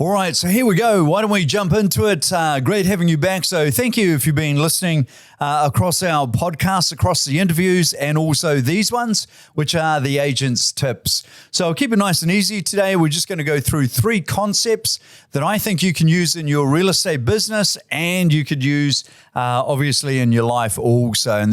All right, so here we go. Why don't we jump into it? Great having you back. So thank you if you've been listening across our podcasts, across the interviews, and also these ones, which are the agent's tips. So I'll keep it nice and easy today. We're just going to go through 3 concepts that I think you can use in your real estate business, and you could use obviously in your life also. And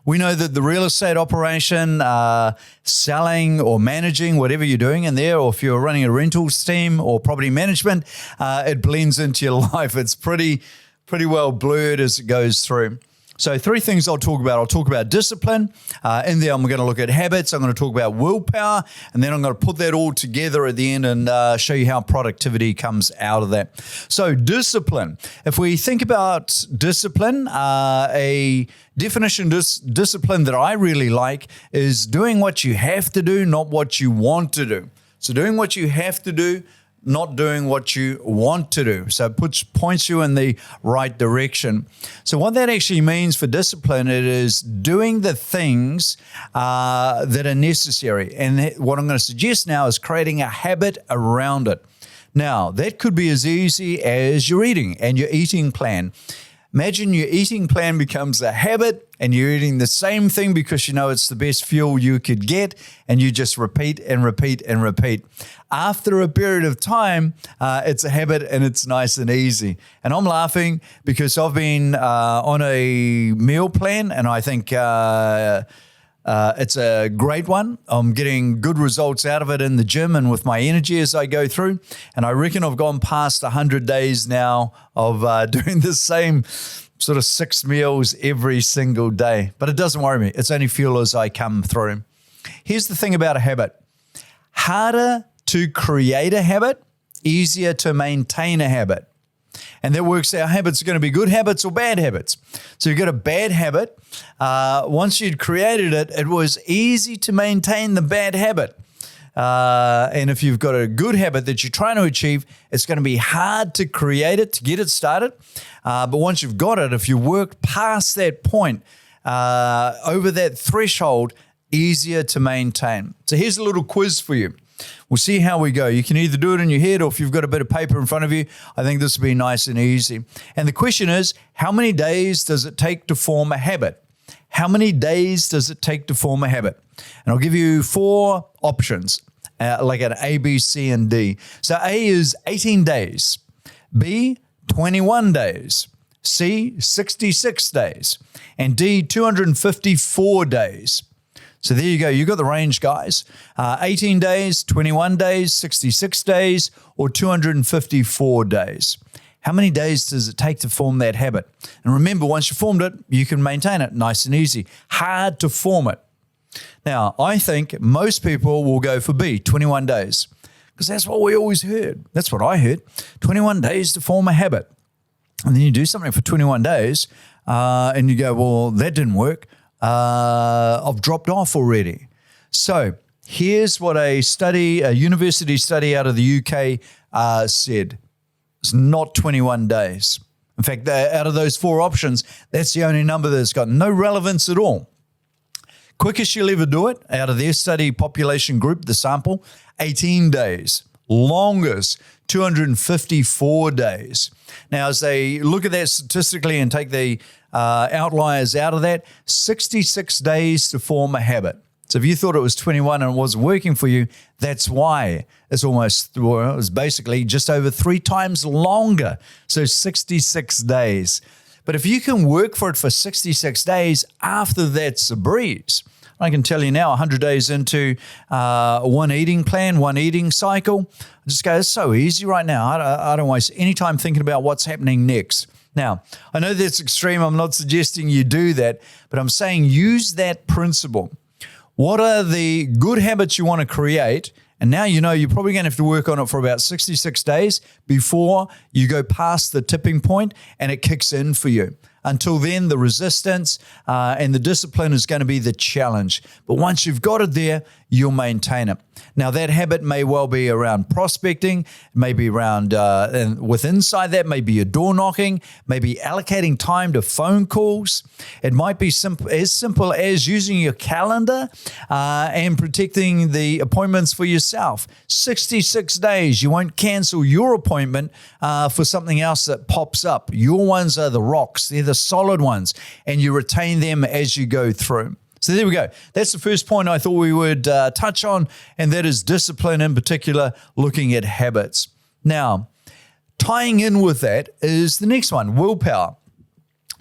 we know that the real estate operation, selling or managing, whatever you're doing in there, or if you're running a rentals team or property management, it blends into your life. It's pretty well blurred as it goes through. So 3 things I'll talk about. I'll talk about discipline. In there, I'm going to look at habits. I'm going to talk about willpower. And then I'm going to put that all together at the end and show you how productivity comes out of that. So discipline. If we think about discipline, a definition discipline that I really like is doing what you have to do, not what you want to do. So doing what you have to do, not doing what you want to do. So it points you in the right direction. So what that actually means for discipline, it is doing the things that are necessary. And what I'm going to suggest now is creating a habit around it. Now, that could be as easy as your eating and your eating plan. Imagine your eating plan becomes a habit and you're eating the same thing because you know it's the best fuel you could get, and you just repeat and repeat and repeat. After a period of time, it's a habit and it's nice and easy. And I'm laughing because I've been on a meal plan, and I think it's a great one. I'm getting good results out of it in the gym and with my energy as I go through. And I reckon I've gone past 100 days now of doing the same sort of 6 meals every single day. But it doesn't worry me. It's only fuel as I come through. Here's the thing about a habit. Harder to create a habit, easier to maintain a habit. And that works out habits are going to be good habits or bad habits. So you've got a bad habit. Once you'd created it, it was easy to maintain the bad habit. And if you've got a good habit that you're trying to achieve, it's going to be hard to create it, to get it started. But once you've got it, if you work past that point, over that threshold, easier to maintain. So here's a little quiz for you. We'll see how we go. You can either do it in your head, or if you've got a bit of paper in front of you, I think this will be nice and easy. And the question is, how many days does it take to form a habit? How many days does it take to form a habit? And I'll give you 4 options, like an A, B, C, and D. So A is 18 days. B, 21 days. C, 66 days. And D, 254 days. So there you go. You got the range, guys. 18 days, 21 days, 66 days, or 254 days. How many days does it take to form that habit? And remember, once you formed it, you can maintain it nice and easy. Hard to form it. Now, I think most people will go for B, 21 days, because that's what we always heard. That's what I heard. 21 days to form a habit. And then you do something for 21 days, and you go, well, that didn't work. I've dropped off already. So here's what a university study out of the UK said. It's not 21 days. In fact, out of those 4 options, that's the only number that's got no relevance at all. Quickest you'll ever do it out of their study population group, the sample, 18 days. Longest, 254 days. Now, as they look at that statistically and take the outliers out of that, 66 days to form a habit. So if you thought it was 21 and it wasn't working for you, that's why it's basically just over 3 times longer. So 66 days. But if you can work for it for 66 days, after that's a breeze. I can tell you now, 100 days into one eating plan, one eating cycle, I just go, it's so easy right now. I don't waste any time thinking about what's happening next. Now, I know that's extreme. I'm not suggesting you do that, but I'm saying use that principle. What are the good habits you want to create? And now you know you're probably going to have to work on it for about 66 days before you go past the tipping point and it kicks in for you. Until then, the resistance and the discipline is going to be the challenge. But once you've got it there, you'll maintain it. Now, that habit may well be around prospecting, maybe around, and with inside that, maybe your door knocking, maybe allocating time to phone calls. It might be as simple as using your calendar and protecting the appointments for yourself. 66 days, you won't cancel your appointment for something else that pops up. Your ones are the rocks, they're the solid ones, and you retain them as you go through. So there we go. That's the first point I thought we would touch on, and that is discipline, in particular, looking at habits. Now, tying in with that is the next one, willpower.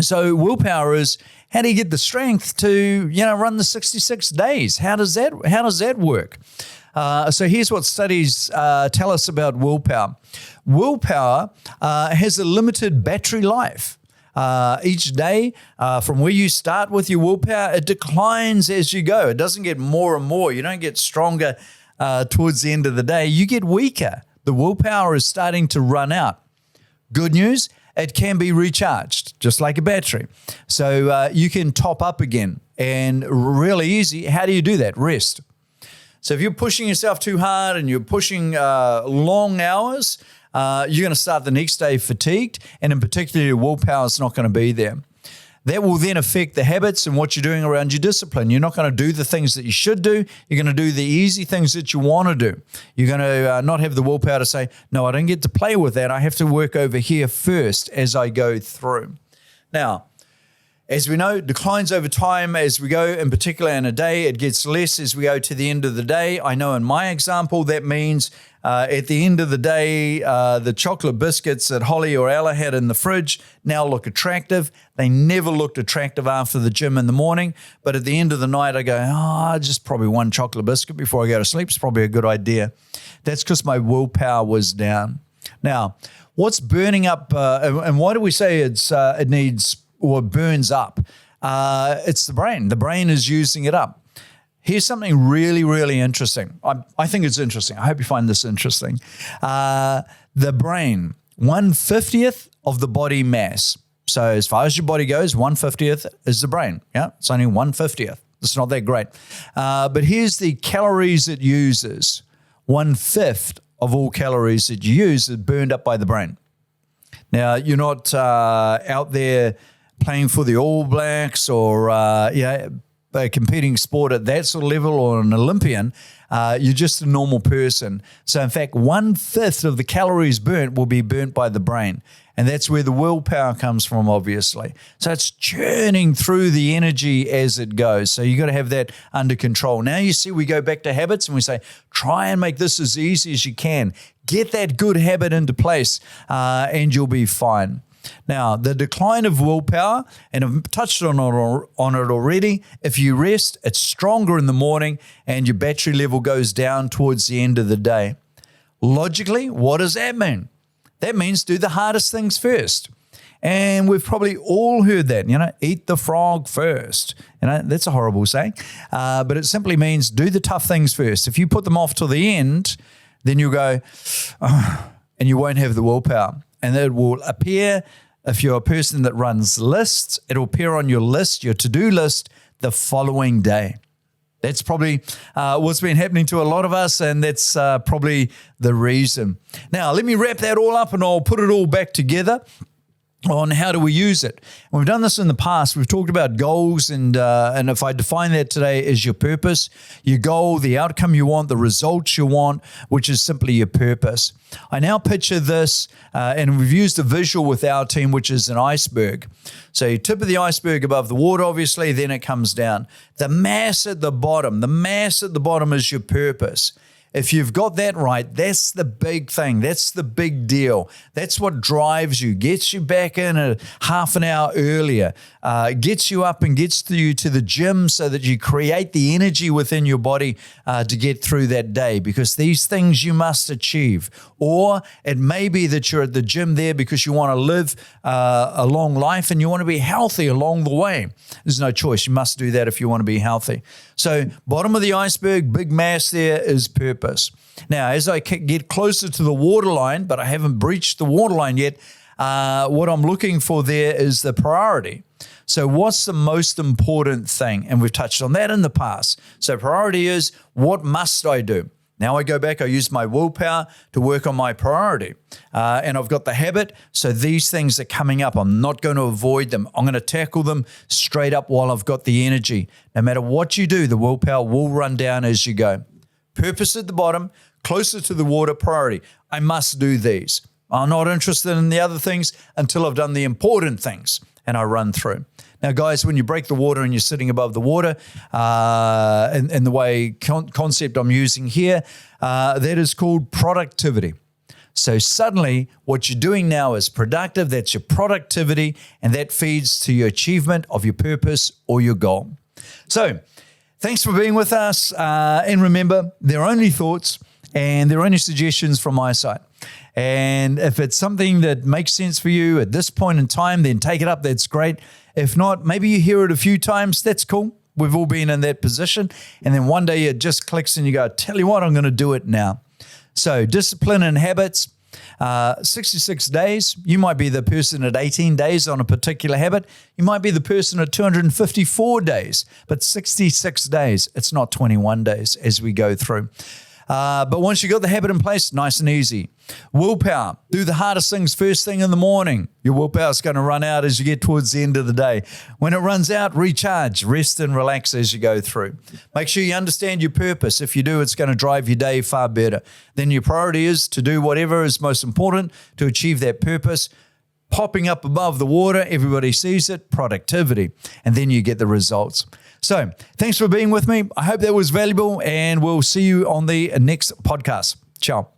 So willpower is, how do you get the strength to, run the 66 days? How does that work? So here's what studies tell us about willpower. Willpower has a limited battery life. Each day, from where you start with your willpower, it declines as you go. It doesn't get more and more. You don't get stronger towards the end of the day. You get weaker. The willpower is starting to run out. Good news, it can be recharged, just like a battery. So you can top up again. And really easy, how do you do that? Rest. So if you're pushing yourself too hard and you're pushing long hours, you're going to start the next day fatigued, and in particular, your willpower is not going to be there. That will then affect the habits and what you're doing around your discipline. You're not going to do the things that you should do. You're going to do the easy things that you want to do. You're going to not have the willpower to say, no, I don't get to play with that. I have to work over here first as I go through. Now, as we know, declines over time as we go, in particular in a day. It gets less as we go to the end of the day. I know in my example, that means at the end of the day, the chocolate biscuits that Holly or Ella had in the fridge now look attractive. They never looked attractive after the gym in the morning. But at the end of the night, I go, just probably one chocolate biscuit before I go to sleep is probably a good idea. That's because my willpower was down. Now, what's burning up, and why do we say it needs or burns up? It's the brain. The brain is using it up. Here's something really, really interesting. I think it's interesting. I hope you find this interesting. The brain, 1/50th of the body mass. So as far as your body goes, 1/50th is the brain. Yeah, it's only 1/50th. It's not that great. But here's the calories it uses. 1/5 of all calories that you use is burned up by the brain. Now, you're not out there playing for the All Blacks or a competing sport at that sort of level or an Olympian. You're just a normal person. So in fact, 1/5 of the calories burnt will be burnt by the brain. And that's where the willpower comes from, obviously. So it's churning through the energy as it goes. So you got to have that under control. Now you see we go back to habits and we say, try and make this as easy as you can. Get that good habit into place and you'll be fine. Now, the decline of willpower, and I've touched on it already, if you rest, it's stronger in the morning and your battery level goes down towards the end of the day. Logically, what does that mean? That means do the hardest things first. And we've probably all heard that, eat the frog first. That's a horrible saying, but it simply means do the tough things first. If you put them off till the end, then you'll go, and you won't have the willpower. And it will appear, if you're a person that runs lists, it'll appear on your list, your to-do list, the following day. That's probably what's been happening to a lot of us, and that's probably the reason. Now, let me wrap that all up, and I'll put it all back together on how do we use it. We've done this in the past. We've talked about goals, and if I define that today as your purpose, your goal, the outcome you want, the results you want, which is simply your purpose. I now picture this, and we've used a visual with our team, which is an iceberg. So you tip of the iceberg above the water, obviously, then it comes down. The mass at the bottom is your purpose. If you've got that right, that's the big thing. That's the big deal. That's what drives you, gets you back in a half an hour earlier, gets you up and gets you to the gym so that you create the energy within your body to get through that day, because these things you must achieve. Or it may be that you're at the gym there because you want to live a long life and you want to be healthy along the way. There's no choice. You must do that if you want to be healthy. So bottom of the iceberg, big mass there is purpose. Now, as I get closer to the waterline, but I haven't breached the waterline yet, what I'm looking for there is the priority. So what's the most important thing? And we've touched on that in the past. So priority is, what must I do? Now I go back, I use my willpower to work on my priority. And I've got the habit, so these things are coming up. I'm not going to avoid them. I'm going to tackle them straight up while I've got the energy. No matter what you do, the willpower will run down as you go. Purpose at the bottom, closer to the water, priority. I must do these. I'm not interested in the other things until I've done the important things, and I run through. Now, guys, when you break the water and you're sitting above the water, in the way concept I'm using here, that is called productivity. So suddenly what you're doing now is productive. That's your productivity, and that feeds to your achievement of your purpose or your goal. So thanks for being with us. And remember, they're only thoughts and they're only suggestions from my side. And if it's something that makes sense for you at this point in time, then take it up. That's great. If not, maybe you hear it a few times. That's cool. We've all been in that position. And then one day it just clicks and you go, tell you what, I'm going to do it now. So discipline and habits, 66 days. You might be the person at 18 days on a particular habit. You might be the person at 254 days, but 66 days. It's not 21 days as we go through. But once you got the habit in place, nice and easy. Willpower, do the hardest things first thing in the morning. Your willpower is going to run out as you get towards the end of the day. When it runs out, recharge, rest and relax as you go through. Make sure you understand your purpose. If you do, it's going to drive your day far better. Then your priority is to do whatever is most important to achieve that purpose. Popping up above the water, everybody sees it, productivity, and then you get the results. So thanks for being with me. I hope that was valuable, and we'll see you on the next podcast. Ciao.